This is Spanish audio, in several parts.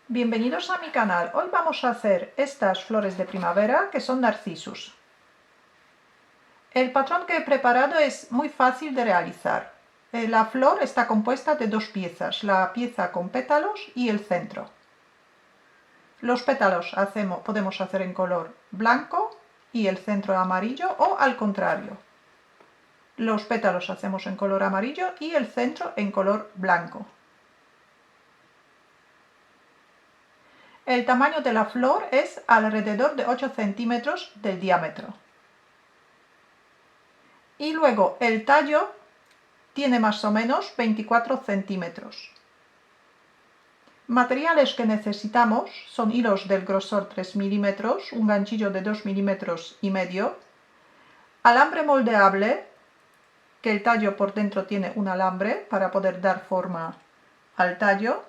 Bienvenidos a mi canal. Hoy vamos a hacer estas flores de primavera que son narcisos. El patrón que he preparado es muy fácil de realizar. La flor está compuesta de dos piezas, la pieza con pétalos y el centro. Los pétalos podemos hacer en color blanco y el centro amarillo o al contrario. Los pétalos hacemos en color amarillo y el centro en color blanco. El tamaño de la flor es alrededor de 8 centímetros de diámetro. Y luego el tallo tiene más o menos 24 centímetros. Materiales que necesitamos son hilos del grosor 3 milímetros, un ganchillo de 2 milímetros y medio, alambre moldeable, que el tallo por dentro tiene un alambre para poder dar forma al tallo,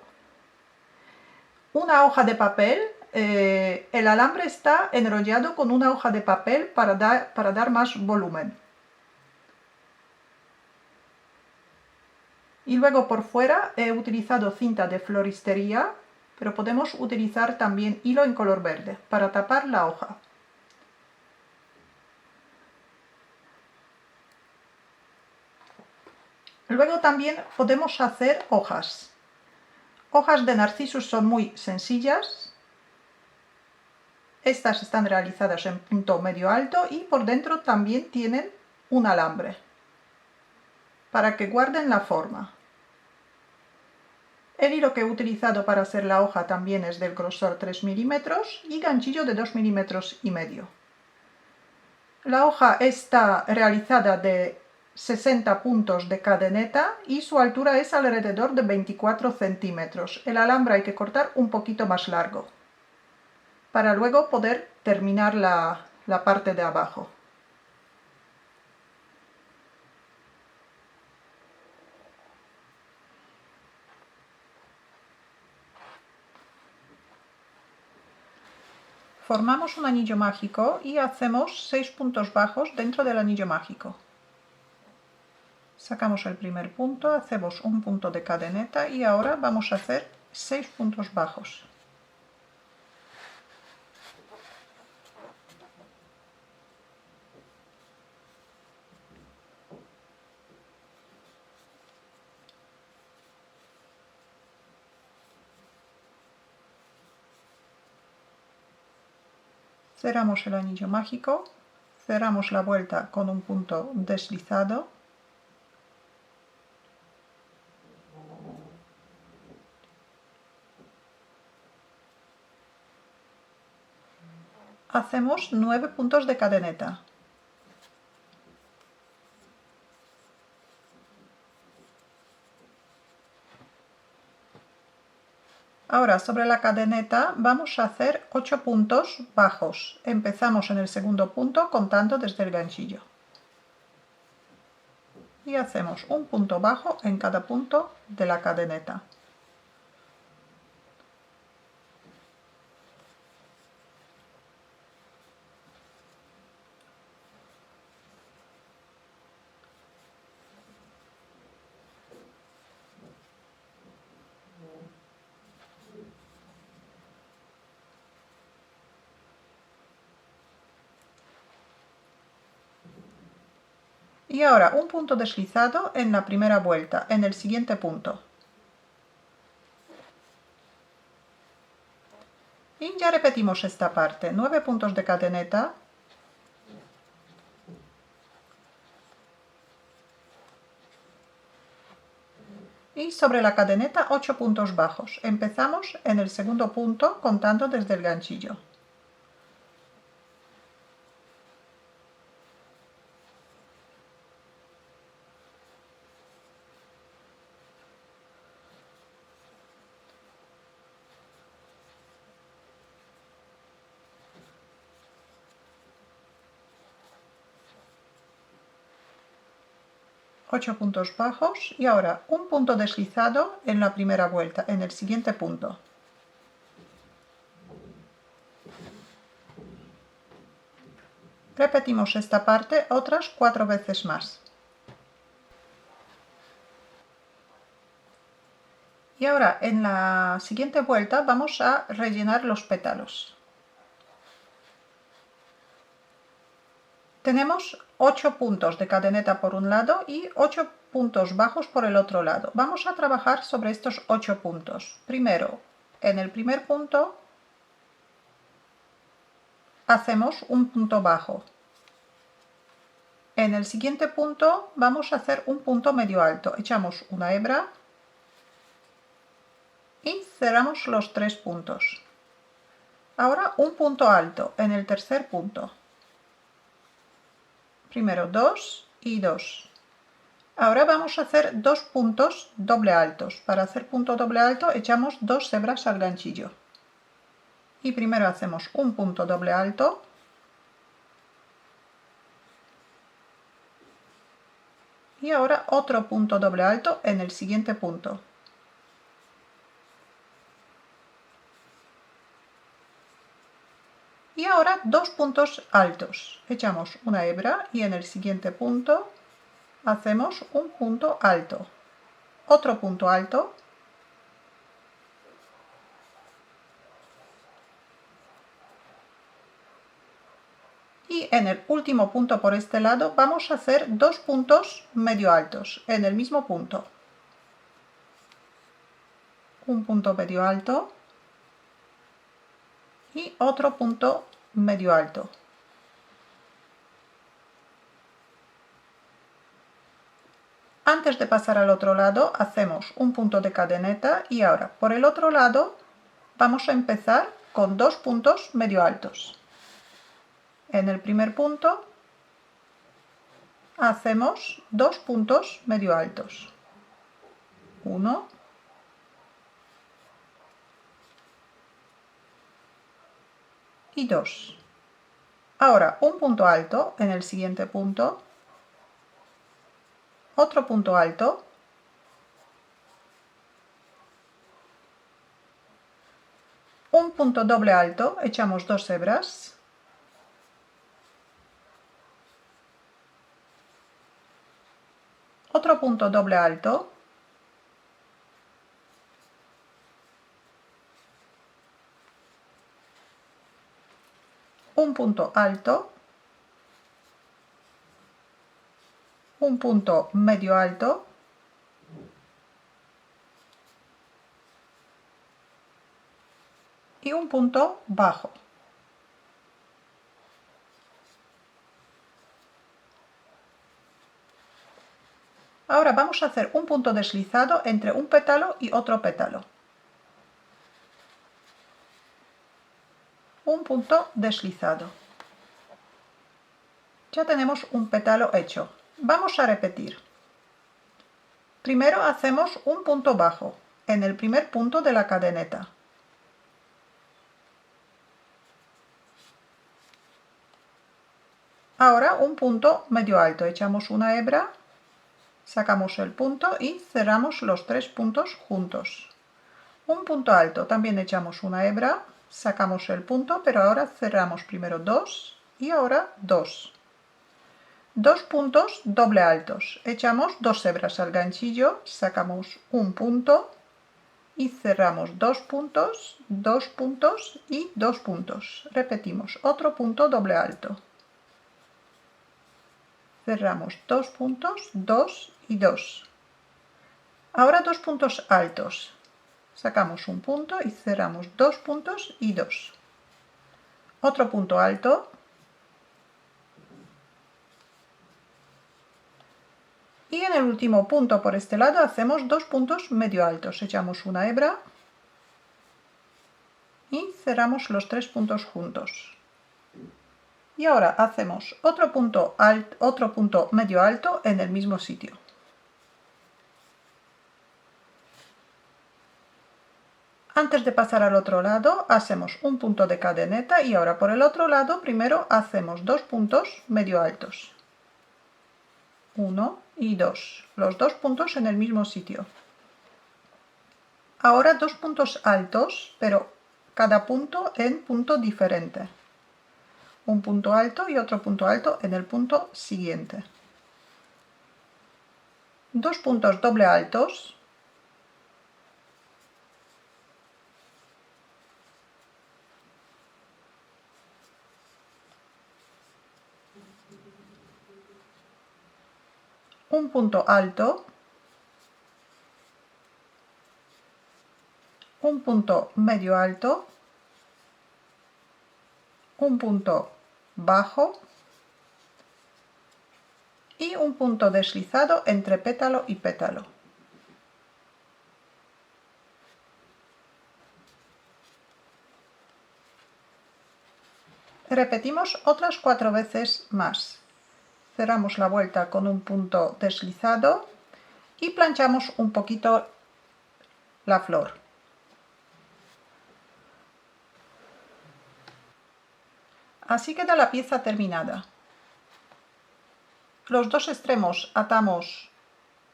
una hoja de papel. El alambre está enrollado con una hoja de papel para dar más volumen. Y luego por fuera he utilizado cinta de floristería, pero podemos utilizar también hilo en color verde para tapar la hoja. Luego también podemos hacer hojas. Hojas de narcisos son muy sencillas. Estas están realizadas en punto medio alto y por dentro también tienen un alambre para que guarden la forma. El hilo que he utilizado para hacer la hoja también es del grosor 3 milímetros y ganchillo de 2 milímetros y medio. La hoja está realizada de 60 puntos de cadeneta y su altura es alrededor de 24 centímetros. El alambre hay que cortar un poquito más largo para luego poder terminar la parte de abajo. Formamos un anillo mágico y hacemos 6 puntos bajos dentro del anillo mágico. Sacamos el primer punto, hacemos un punto de cadeneta y ahora vamos a hacer 6 puntos bajos. Cerramos el anillo mágico, cerramos la vuelta con un punto deslizado. Hacemos 9 puntos de cadeneta. Ahora sobre la cadeneta vamos a hacer 8 puntos bajos. Empezamos en el segundo punto contando desde el ganchillo. Y hacemos un punto bajo en cada punto de la cadeneta. Y ahora un punto deslizado en la primera vuelta, en el siguiente punto. Y ya repetimos esta parte, 9 puntos de cadeneta. Y sobre la cadeneta 8 puntos bajos. Empezamos en el segundo punto contando desde el ganchillo. Ocho puntos bajos y ahora un punto deslizado en la primera vuelta, en el siguiente punto. Repetimos esta parte otras 4 veces más. Y ahora en la siguiente vuelta vamos a rellenar los pétalos. Tenemos 8 puntos de cadeneta por un lado y 8 puntos bajos por el otro lado. Vamos a trabajar sobre estos 8 puntos. Primero, en el primer punto hacemos un punto bajo. En el siguiente punto vamos a hacer un punto medio alto. Echamos una hebra y cerramos los 3 puntos. Ahora un punto alto en el tercer punto. Primero 2 y 2. Ahora vamos a hacer 2 puntos doble altos. Para hacer punto doble alto echamos 2 hebras al ganchillo. Y primero hacemos un punto doble alto. Y ahora otro punto doble alto en el siguiente punto. Y ahora 2 puntos altos. Echamos una hebra y en el siguiente punto hacemos un punto alto. Otro punto alto. Y en el último punto por este lado vamos a hacer 2 puntos medio altos en el mismo punto. Un punto medio alto y otro punto medio alto. Antes de pasar al otro lado hacemos un punto de cadeneta y ahora por el otro lado vamos a empezar con 2 puntos medio altos. En el primer punto hacemos 2 puntos medio altos. 1 y 2. Ahora un punto alto en el siguiente punto. Otro punto alto. Un punto doble alto, echamos 2 hebras. Otro punto doble alto. Un punto alto. Un punto medio alto. Y un punto bajo. Ahora vamos a hacer un punto deslizado entre un pétalo y otro pétalo. Un punto deslizado. Ya tenemos un pétalo hecho. Vamos a repetir. Primero hacemos un punto bajo en el primer punto de la cadeneta. Ahora un punto medio alto. Echamos una hebra, sacamos el punto y cerramos los 3 puntos juntos. Un punto alto. También echamos una hebra, sacamos el punto, pero ahora cerramos primero 2 y ahora 2. 2 puntos doble altos. Echamos 2 hebras al ganchillo, sacamos un punto y cerramos 2 puntos, 2 puntos y 2 puntos. Repetimos, otro punto doble alto. Cerramos 2 puntos, 2 y 2. Ahora 2 puntos altos. Sacamos un punto y cerramos 2 puntos y 2. Otro punto alto. Y en el último punto por este lado hacemos 2 puntos medio altos. Echamos una hebra y cerramos los 3 puntos juntos. Y ahora hacemos otro punto medio alto en el mismo sitio. Antes de pasar al otro lado hacemos un punto de cadeneta y ahora por el otro lado primero hacemos 2 puntos medio altos. 1 y 2. Los 2 puntos en el mismo sitio. Ahora 2 puntos altos, pero cada punto en punto diferente. Un punto alto y otro punto alto en el punto siguiente. 2 puntos doble altos. un punto alto, un punto medio alto, un punto bajo y un punto deslizado entre pétalo y pétalo. Repetimos otras 4 veces más. Cerramos la vuelta con un punto deslizado y planchamos un poquito la flor. Así queda la pieza terminada. Los dos extremos atamos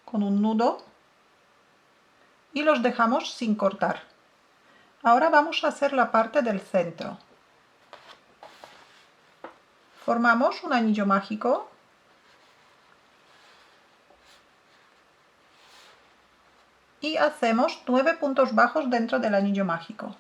con un nudo y los dejamos sin cortar. Ahora vamos a hacer la parte del centro. Formamos un anillo mágico y hacemos 9 puntos bajos dentro del anillo mágico.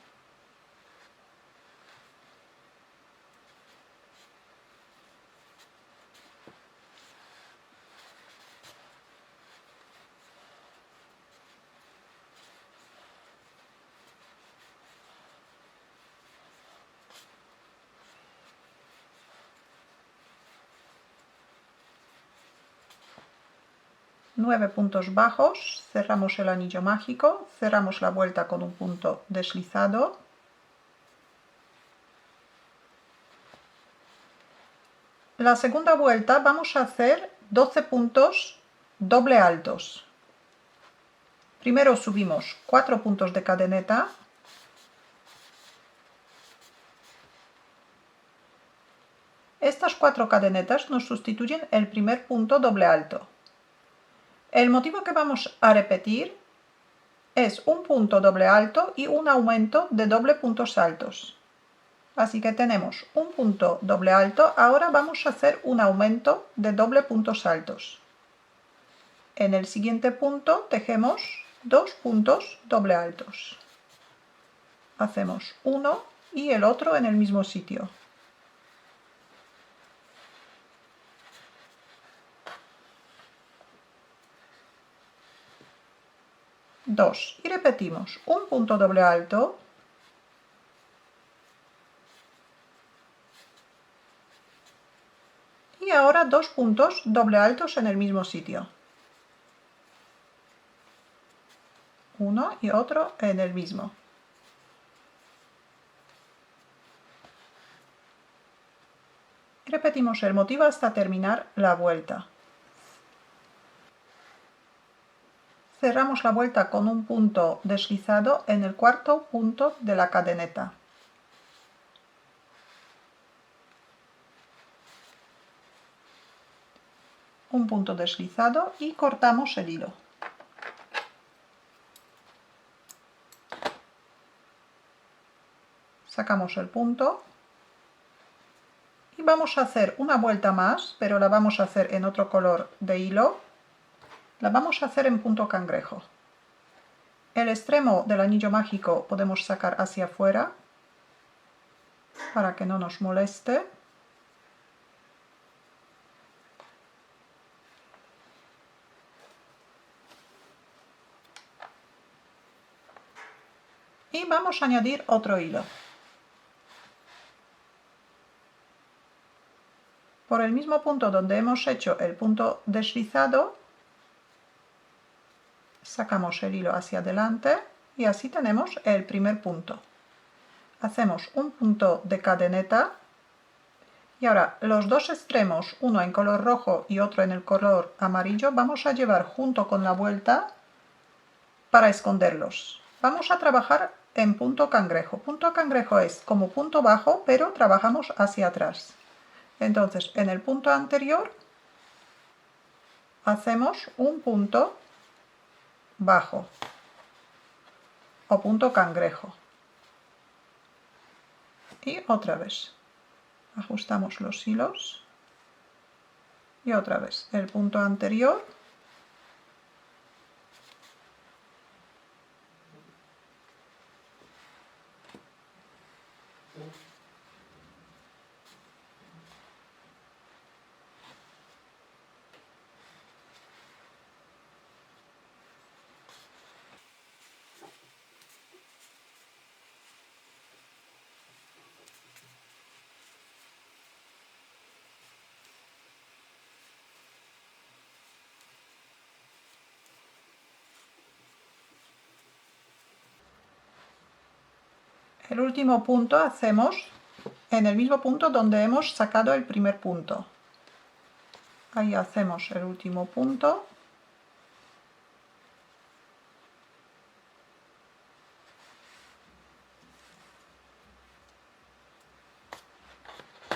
Nueve puntos bajos, cerramos el anillo mágico, cerramos la vuelta con un punto deslizado. La segunda vuelta vamos a hacer 12 puntos doble altos. Primero subimos 4 puntos de cadeneta. Estas 4 cadenetas nos sustituyen el primer punto doble alto. El motivo que vamos a repetir es un punto doble alto y un aumento de doble puntos altos. Así que tenemos un punto doble alto, ahora vamos a hacer un aumento de doble puntos altos. En el siguiente punto tejemos 2 puntos doble altos. Hacemos uno y el otro en el mismo sitio. Dos. Y repetimos un punto doble alto, y ahora 2 puntos doble altos en el mismo sitio. Uno y otro en el mismo. Repetimos el motivo hasta terminar la vuelta. Cerramos la vuelta con un punto deslizado en el cuarto punto de la cadeneta. Un punto deslizado y cortamos el hilo. Sacamos el punto y vamos a hacer una vuelta más, pero la vamos a hacer en otro color de hilo. La vamos a hacer en punto cangrejo. El extremo del anillo mágico podemos sacar hacia afuera para que no nos moleste. Y vamos a añadir otro hilo. Por el mismo punto donde hemos hecho el punto deslizado, sacamos el hilo hacia adelante y así tenemos el primer punto. Hacemos un punto de cadeneta y ahora los dos extremos, uno en color rojo y otro en el color amarillo, vamos a llevar junto con la vuelta para esconderlos. Vamos a trabajar en punto cangrejo. Punto cangrejo es como punto bajo, pero trabajamos hacia atrás. Entonces, en el punto anterior hacemos un punto bajo o punto cangrejo. Y otra vez. Ajustamos los hilos. Y otra vez el punto anterior. El último punto hacemos en el mismo punto donde hemos sacado el primer punto. Ahí hacemos el último punto.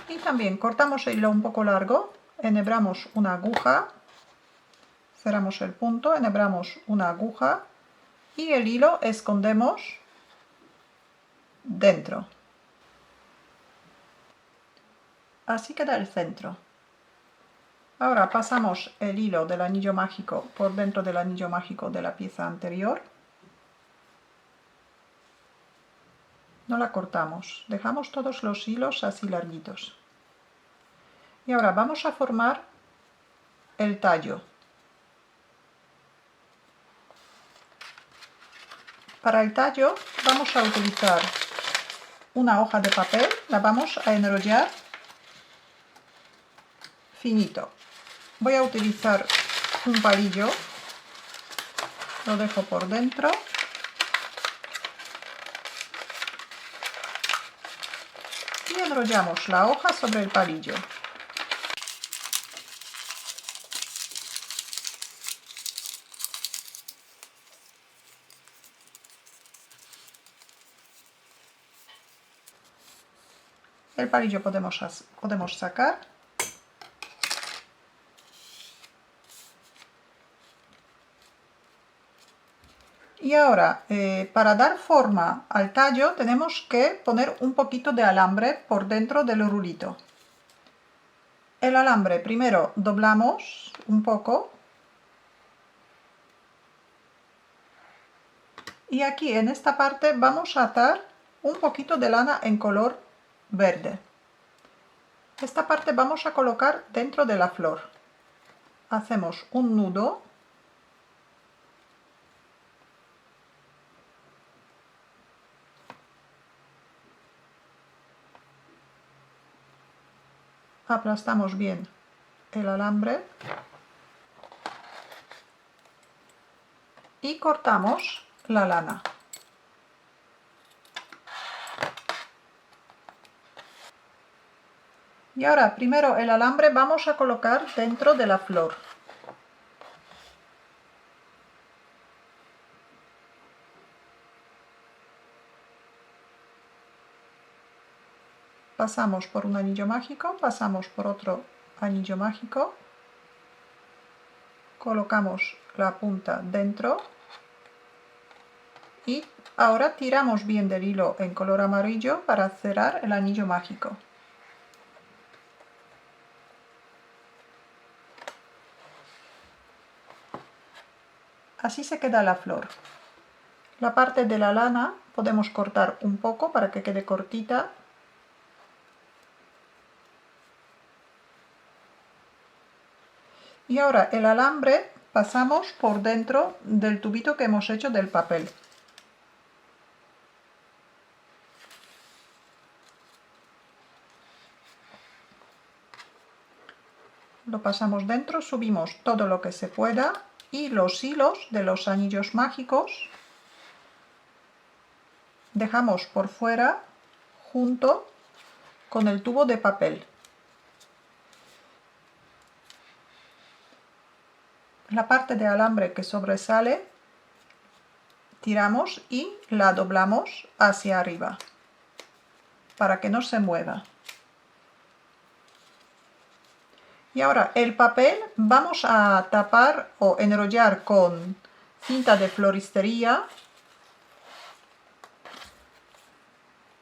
Y también cortamos el hilo un poco largo, enhebramos una aguja, cerramos el punto, enhebramos una aguja y el hilo escondemos dentro. Así queda el centro. Ahora pasamos el hilo del anillo mágico por dentro del anillo mágico de la pieza anterior. No la cortamos, dejamos todos los hilos así larguitos. Y ahora vamos a formar el tallo. Para el tallo vamos a utilizar una hoja de papel, la vamos a enrollar finito. Voy a utilizar un palillo, lo dejo por dentro y enrollamos la hoja sobre el palillo. El palillo podemos sacar. Y ahora, para dar forma al tallo, tenemos que poner un poquito de alambre por dentro del rulito. El alambre primero doblamos un poco. Y aquí en esta parte vamos a atar un poquito de lana en color verde. Esta parte vamos a colocar dentro de la flor. Hacemos un nudo. Aplastamos bien el alambre y cortamos la lana. Y ahora primero el alambre vamos a colocar dentro de la flor. Pasamos por un anillo mágico, pasamos por otro anillo mágico, colocamos la punta dentro y ahora tiramos bien del hilo en color amarillo para cerrar el anillo mágico. Así se queda la flor. La parte de la lana podemos cortar un poco para que quede cortita. Y ahora el alambre pasamos por dentro del tubito que hemos hecho del papel. Lo pasamos dentro, subimos todo lo que se pueda y los hilos de los anillos mágicos dejamos por fuera junto con el tubo de papel. La parte de alambre que sobresale tiramos y la doblamos hacia arriba para que no se mueva. Y ahora el papel vamos a tapar o enrollar con cinta de floristería,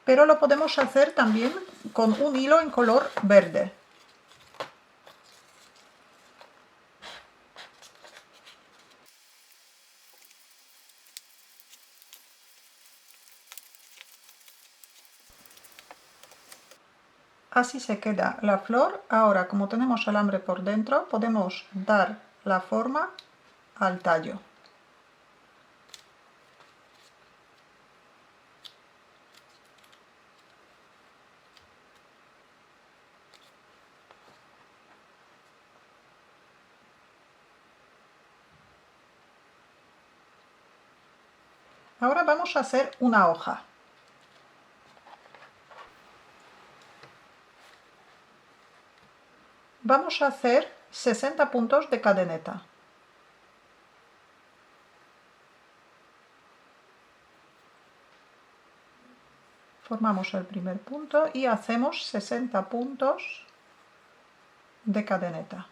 pero lo podemos hacer también con un hilo en color verde. Así se queda la flor. Ahora, como tenemos alambre por dentro, podemos dar la forma al tallo. Ahora vamos a hacer una hoja. Vamos a hacer 60 puntos de cadeneta. Formamos el primer punto y hacemos 60 puntos de cadeneta.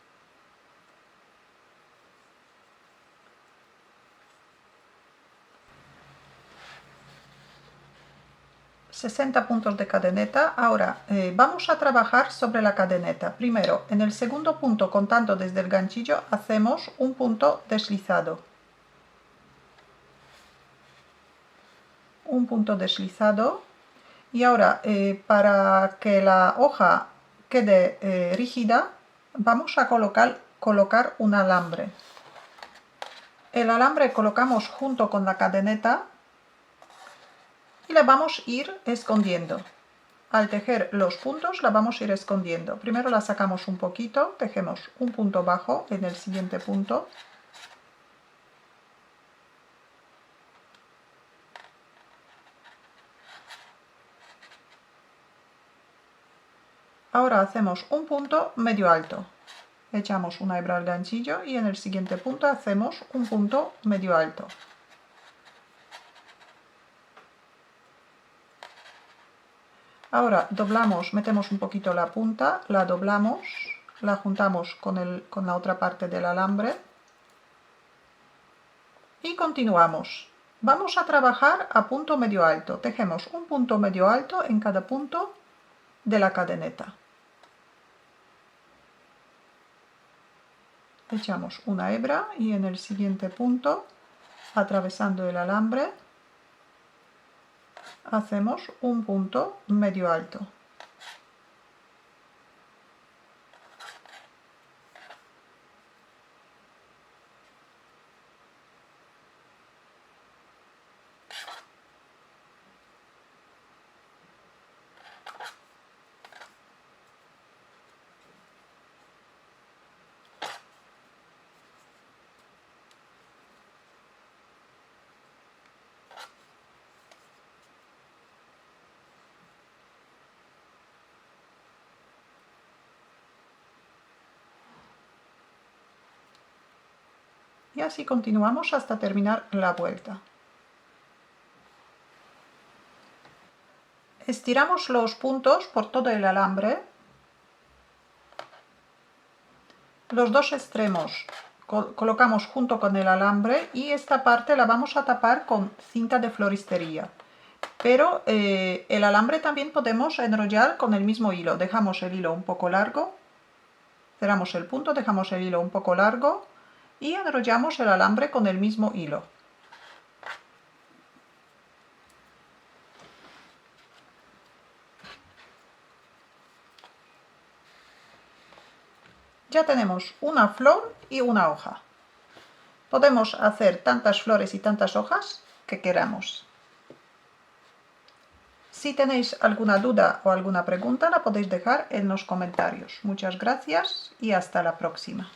.60 puntos de cadeneta. Ahora vamos a trabajar sobre la cadeneta. Primero, en el segundo punto, contando desde el ganchillo, hacemos un punto deslizado. Un punto deslizado. Y ahora, para que la hoja quede rígida, vamos a colocar un alambre. El alambre colocamos junto con la cadeneta y la vamos a ir escondiendo. Al tejer los puntos la vamos a ir escondiendo. Primero la sacamos un poquito, tejemos un punto bajo en el siguiente punto. Ahora hacemos un punto medio alto. Echamos una hebra al ganchillo y en el siguiente punto hacemos un punto medio alto. Ahora doblamos, metemos un poquito la punta, la doblamos, la juntamos con la otra parte del alambre y continuamos. Vamos a trabajar a punto medio alto. Tejemos un punto medio alto en cada punto de la cadeneta. Echamos una hebra y en el siguiente punto, atravesando el alambre, hacemos un punto medio alto. Y así continuamos hasta terminar la vuelta. Estiramos los puntos por todo el alambre. Los dos extremos colocamos junto con el alambre y esta parte la vamos a tapar con cinta de floristería. Pero el alambre también podemos enrollar con el mismo hilo. Dejamos el hilo un poco largo, cerramos el punto, dejamos el hilo un poco largo y enrollamos el alambre con el mismo hilo. Ya tenemos una flor y una hoja. Podemos hacer tantas flores y tantas hojas que queramos. Si tenéis alguna duda o alguna pregunta, la podéis dejar en los comentarios. Muchas gracias y hasta la próxima.